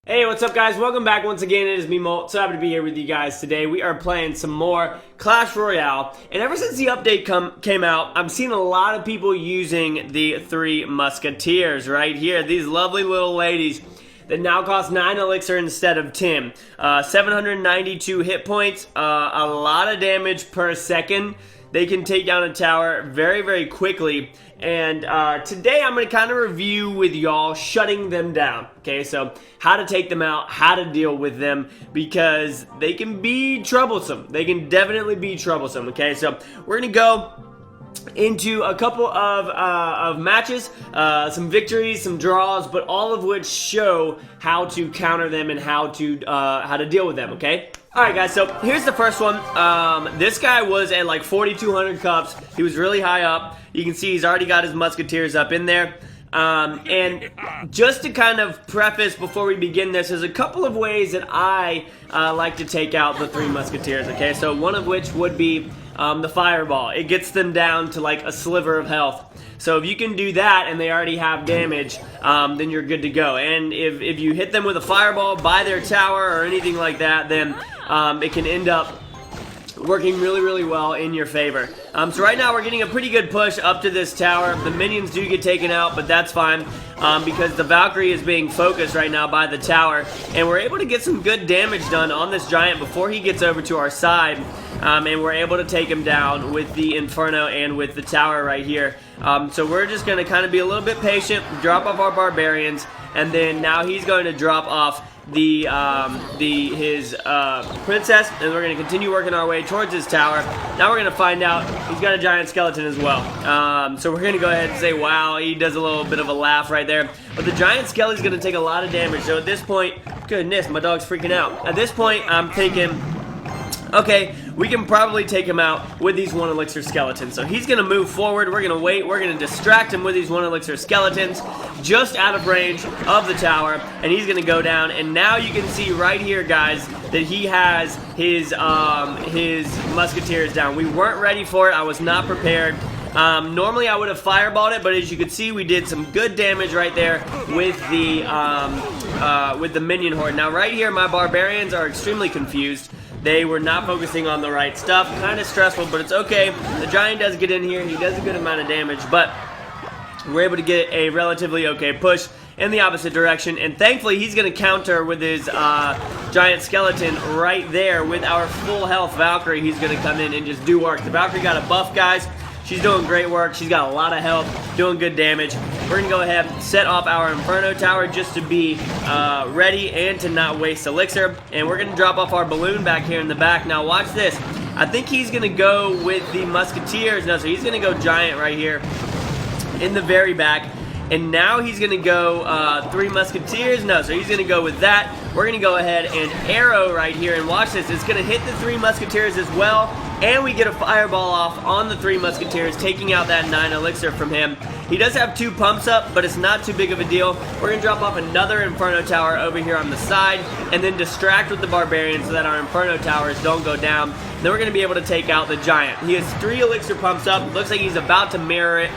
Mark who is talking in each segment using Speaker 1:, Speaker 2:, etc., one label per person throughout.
Speaker 1: Hey, what's up guys? Welcome back once again. It is me, Molt. So happy to be here with you guys today. We are playing some more Clash Royale. And ever since the update came out, I'm seeing a lot of people using the Three Musketeers right here. These lovely little ladies that now cost 9 elixir instead of 10. 792 hit points, a lot of damage per second. They can take down a tower very, very quickly. And today I'm going to kind of review with y'all shutting them down. Okay, so how to take them out, how to deal with them, because they can be troublesome. They can definitely be troublesome. Okay, so we're going to go into a couple of matches, some victories, some draws, but all of which show how to counter them and how to deal with them. Okay. Alright guys, so here's the first one. This guy was at like 4,200 cups. He was really high up. You can see he's already got his musketeers up in there. And just to kind of preface before we begin this, there's a couple of ways that I like to take out the Three Musketeers, okay? So one of which would be the fireball. It gets them down to like a sliver of health. So if you can do that and they already have damage, then you're good to go. And if you hit them with a fireball by their tower or anything like that, then it can end up working really, really well in your favor. So right now we're getting a pretty good push up to this tower. The minions do get taken out, but that's fine because the Valkyrie is being focused right now by the tower. And we're able to get some good damage done on this giant before he gets over to our side. And we're able to take him down with the Inferno and with the tower right here. So we're just going to kind of be a little bit patient, drop off our barbarians, and then now he's going to drop off his princess, and we're going to continue working our way towards his tower. Now we're going to find out he's got a giant skeleton as well. So we're going to go ahead and say, wow, he does a little bit of a laugh right there. But the giant skeleton's going to take a lot of damage. So at this point, goodness, my dog's freaking out. At this point, I'm thinking, okay, we can probably take him out with these 1 elixir skeletons. So he's going to move forward. We're going to wait. We're going to distract him with these 1 elixir skeletons just out of range of the tower. And he's going to go down. And now you can see right here, guys, that he has his musketeers down. We weren't ready for it. I was not prepared. Normally I would have fireballed it, but as you can see, we did some good damage right there with the minion horde. Now right here, my barbarians are extremely confused. They were not focusing on the right stuff. Kind of stressful, but it's okay. The giant does get in here. He does a good amount of damage, but we're able to get a relatively okay push in the opposite direction. And thankfully, he's going to counter with his giant skeleton right there with our full health Valkyrie. He's going to come in and just do work. The Valkyrie got a buff, guys. She's doing great work. She's got a lot of health, doing good damage. We're going to go ahead and set off our Inferno Tower just to be ready and to not waste elixir. And we're going to drop off our balloon back here in the back. Now watch this. I think he's going to go with the Musketeers. No, so he's going to go giant right here in the very back. And now he's going to go 3 Musketeers. No, so he's going to go with that. We're going to go ahead and arrow right here. And watch this. It's going to hit the 3 Musketeers as well. And we get a fireball off on the 3 Musketeers, taking out that 9 elixir from him. He does have 2 pumps up, but it's not too big of a deal. We're going to drop off another Inferno Tower over here on the side, and then distract with the Barbarians so that our Inferno Towers don't go down. Then we're going to be able to take out the Giant. He has 3 elixir pumps up. Looks like he's about to mirror it,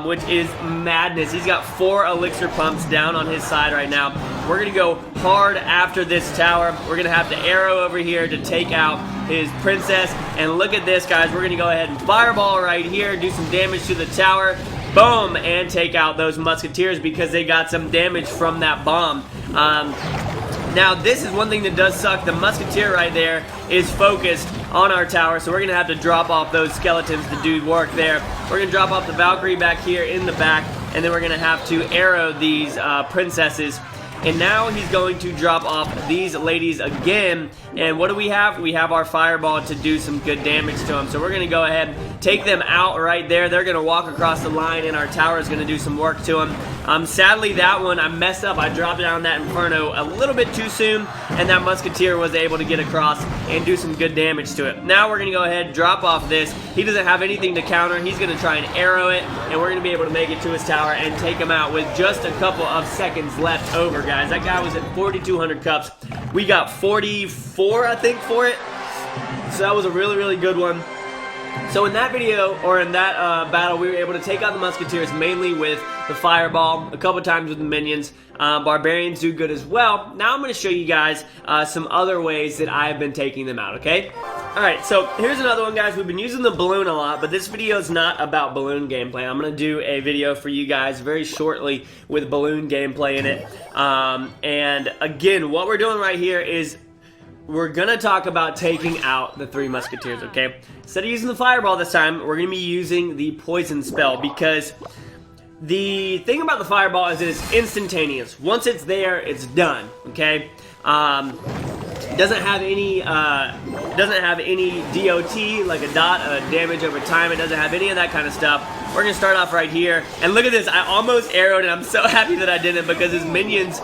Speaker 1: which is madness. He's got 4 elixir pumps down on his side right now. We're going to go hard after this tower. We're going to have the arrow over here to take out his princess. And look at this, guys. We're going to go ahead and fireball right here, do some damage to the tower. Boom, and take out those musketeers because they got some damage from that bomb. Now, this is one thing that does suck. The musketeer right there is focused on our tower, so we're going to have to drop off those skeletons to do work there. We're going to drop off the Valkyrie back here in the back, and then we're going to have to arrow these princesses. And now he's going to drop off these ladies again. And what do we have? We have our fireball to do some good damage to them. So we're going to go ahead and take them out right there. They're going to walk across the line, and our tower is going to do some work to them. Sadly, that one, I messed up. I dropped down that Inferno a little bit too soon, and that Musketeer was able to get across and do some good damage to it. Now we're going to go ahead and drop off this. He doesn't have anything to counter. He's going to try and arrow it, and we're going to be able to make it to his tower and take him out with just a couple of seconds left over, guys. That guy was at 4,200 cups. We got 44, I think, for it. So that was a really, really good one. So in that video, or in that battle, we were able to take out the Musketeers mainly with the Fireball, a couple times with the Minions. Barbarians do good as well. Now I'm going to show you guys some other ways that I've been taking them out, okay? Alright, so here's another one, guys. We've been using the balloon a lot, but this video is not about balloon gameplay. I'm going to do a video for you guys very shortly with balloon gameplay in it. And again, what we're doing right here is we're going to talk about taking out the 3 Musketeers, okay? Instead of using the Fireball this time, we're going to be using the Poison Spell, because the thing about the Fireball is that it's instantaneous. Once it's there, it's done, okay? It doesn't have any DOT, like a dot, damage over time. It doesn't have any of that kind of stuff. We're going to start off right here. And look at this. I almost arrowed, and I'm so happy that I didn't, because his minions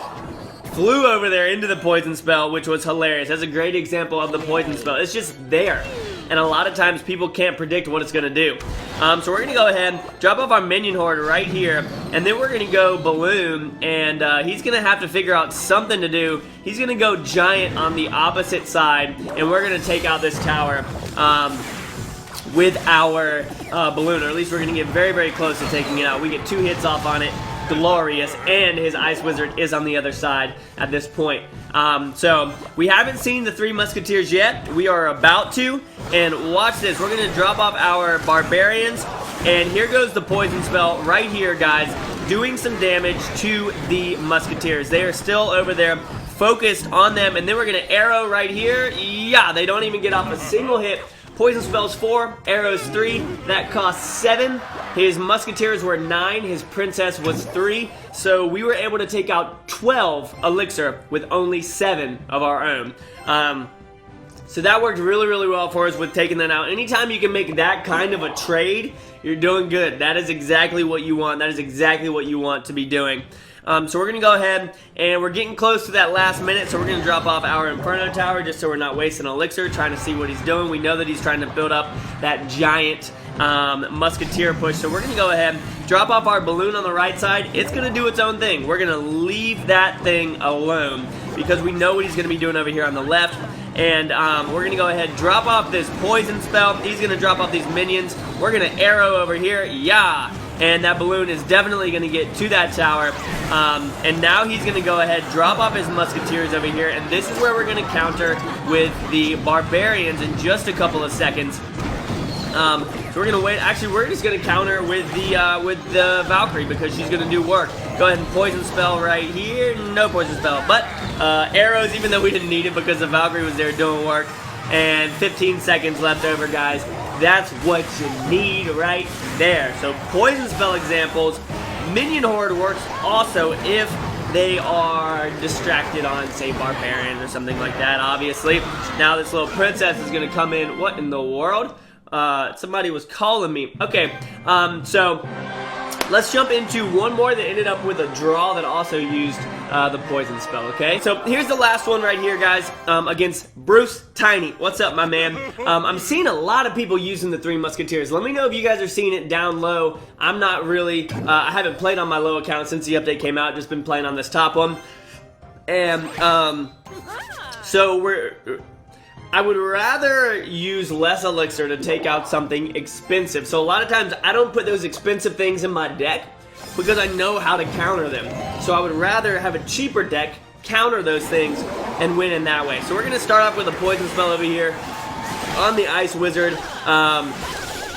Speaker 1: flew over there into the Poison Spell, which was hilarious. That's a great example of the Poison Spell. It's just there. And a lot of times people can't predict what it's going to do. So we're going to go ahead, drop off our minion horde right here, and then we're going to go balloon, and he's going to have to figure out something to do. He's going to go giant on the opposite side, and we're going to take out this tower with our balloon, or at least we're going to get very, very close to taking it out. We get 2 hits off on it. Glorious, and his Ice Wizard is on the other side at this point. So we haven't seen the 3 Musketeers yet. We are about to, and watch this. We're going to drop off our Barbarians, and here goes the Poison Spell right here, guys, doing some damage to the Musketeers. They are still over there focused on them, and then we're going to arrow right here. Yeah, they don't even get off a single hit. Poison Spells 4, arrows 3, that costs 7. His Musketeers were 9, his Princess was 3, so we were able to take out 12 Elixir with only 7 of our own. So that worked really, really well for us with taking that out. Anytime you can make that kind of a trade, you're doing good. That is exactly what you want. That is exactly what you want to be doing. So we're going to go ahead, and we're getting close to that last minute, so we're going to drop off our Inferno Tower just so we're not wasting Elixir, trying to see what he's doing. We know that he's trying to build up that giant Musketeer push, so we're going to go ahead, drop off our balloon on the right side. It's going to do its own thing. We're going to leave that thing alone because we know what he's going to be doing over here on the left. And we're going to go ahead, drop off this Poison Spell. He's going to drop off these minions. We're going to arrow over here. Yeah! And that balloon is definitely going to get to that tower. And now he's going to go ahead, drop off his Musketeers over here. And this is where we're going to counter with the Barbarians in just a couple of seconds. So we're going to wait. Actually, we're just going to counter with the Valkyrie because she's going to do work. Go ahead and Poison Spell right here. No Poison Spell, but arrows, even though we didn't need it because the Valkyrie was there doing work. And 15 seconds left over, guys. That's what you need right there. So Poison Spell examples. Minion Horde works also if they are distracted on, say, Barbarians or something like that, obviously. Now this little princess is going to come in. What in the world? Somebody was calling me. Okay, so let's jump into one more that ended up with a draw that also used the Poison Spell, okay? So here's the last one right here, guys, against Bruce Tiny. What's up, my man? I'm seeing a lot of people using the 3 Musketeers. Let me know if you guys are seeing it down low. I'm not really, I haven't played on my low account since the update came out, just been playing on this top one. And, so I would rather use less Elixir to take out something expensive. So a lot of times I don't put those expensive things in my deck because I know how to counter them. So I would rather have a cheaper deck, counter those things, and win in that way. So we're going to start off with a Poison Spell over here on the Ice Wizard.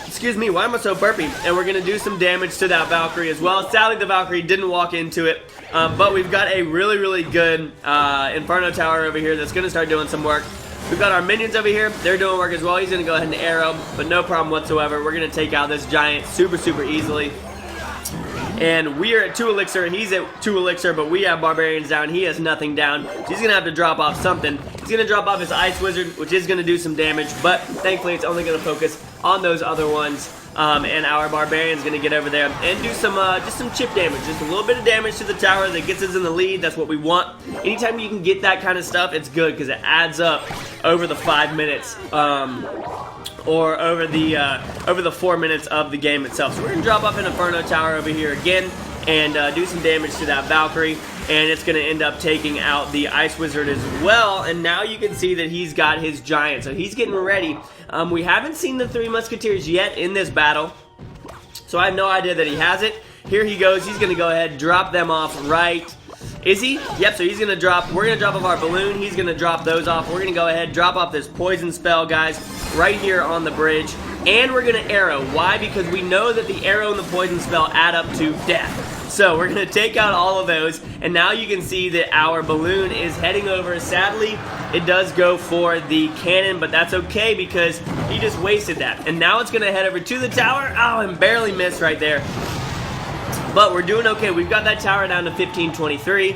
Speaker 1: Excuse me, why am I so burpy? And we're going to do some damage to that Valkyrie as well. Sadly, the Valkyrie didn't walk into it. But we've got a really, really good Inferno Tower over here that's going to start doing some work. We've got our minions over here. They're doing work as well. He's going to go ahead and arrow, but no problem whatsoever. We're going to take out this giant super, super easily. And we are at 2 Elixir. He's at 2 Elixir, but we have Barbarians down. He has nothing down. So he's going to have to drop off something. He's going to drop off his Ice Wizard, which is going to do some damage, but thankfully it's only going to focus on those other ones. And our Barbarian's going to get over there and do some just some chip damage. Just a little bit of damage to the tower that gets us in the lead. That's what we want. Anytime you can get that kind of stuff, it's good because it adds up over the 5 minutes. Or over the 4 minutes of the game itself. So we're going to drop off an Inferno Tower over here again. and do some damage to that Valkyrie, and it's going to end up taking out the Ice Wizard as well. And now you can see that he's got his Giant, so he's getting ready. We haven't seen the 3 Musketeers yet in this battle, so I have no idea that he has it. Here he goes. He's going to go ahead and drop them off right. Is he? Yep, so he's going to drop, we're going to drop off our balloon. He's going to drop those off. We're going to go ahead and drop off this poison spell, guys, right here on the bridge. And we're going to arrow. Why? Because we know that the arrow and the poison spell add up to death. So we're going to take out all of those, and now you can see that our balloon is heading over. Sadly, it does go for the cannon, but that's okay because he just wasted that. And now it's going to head over to the tower. Oh, and barely missed right there. But we're doing okay. We've got that tower down to 1523.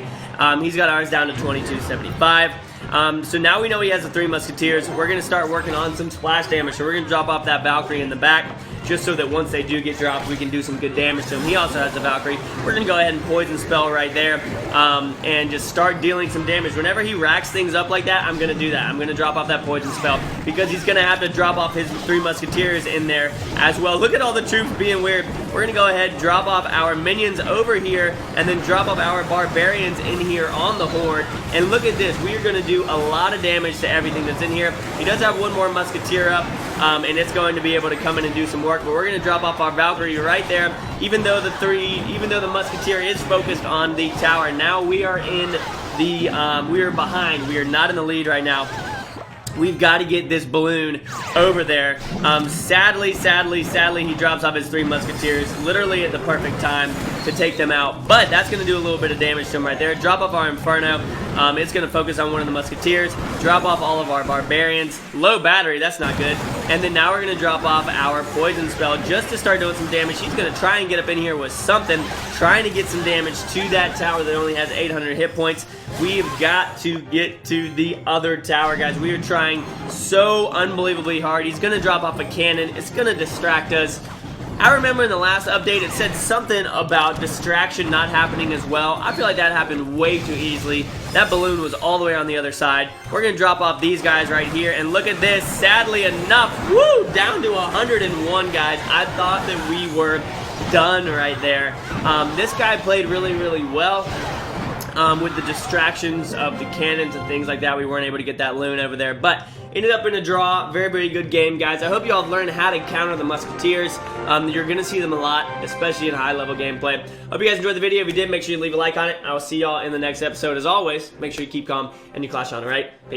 Speaker 1: He's got ours down to 2275. So now we know he has the 3 Musketeers. We're going to start working on some splash damage. So we're going to drop off that Valkyrie in the back, just so that once they do get dropped, we can do some good damage to him. He also has the Valkyrie. We're going to go ahead and poison spell right there, and just start dealing some damage. Whenever he racks things up like that, I'm going to do that. I'm going to drop off that poison spell, because he's going to have to drop off his 3 Musketeers in there as well. Look at all the troops being weird. We're going to go ahead and drop off our minions over here, and then drop off our barbarians in here on the horde. And look at this. We are going to do a lot of damage to everything that's in here. He does have 1 more Musketeer up, and it's going to be able to come in and do some work. But we're going to drop off our Valkyrie right there. Even though the Musketeer is focused on the tower, now we are in the we are behind. We are not in the lead right now. We've got to get this balloon over there. Sadly, he drops off his 3 Musketeers literally at the perfect time to take them out. But that's going to do a little bit of damage to him right there. Drop off our Inferno. It's going to focus on one of the Musketeers. Drop off all of our Barbarians. Low battery, that's not good. And then now we're going to drop off our Poison Spell just to start doing some damage. He's going to try and get up in here with something, trying to get some damage to that tower that only has 800 hit points. We've got to get to the other tower, guys. We are trying so unbelievably hard. He's going to drop off a cannon. It's going to distract us. I remember in the last update it said something about distraction not happening as well. I feel like that happened way too easily. That balloon was all the way on the other side. We're going to drop off these guys right here, and look at this. Sadly enough, woo, down to 101, guys. I thought that we were done right there. This guy played really, really well. With the distractions of the cannons and things like that, we weren't able to get that loon over there, but ended up in a draw. Very, very good game, guys. I hope you all have learned how to counter the Musketeers. You're going to see them a lot, especially in high-level gameplay. Hope you guys enjoyed the video. If you did, make sure you leave a like on it. I will see y'all in the next episode. As always, make sure you keep calm and you clash on, alright? Peace.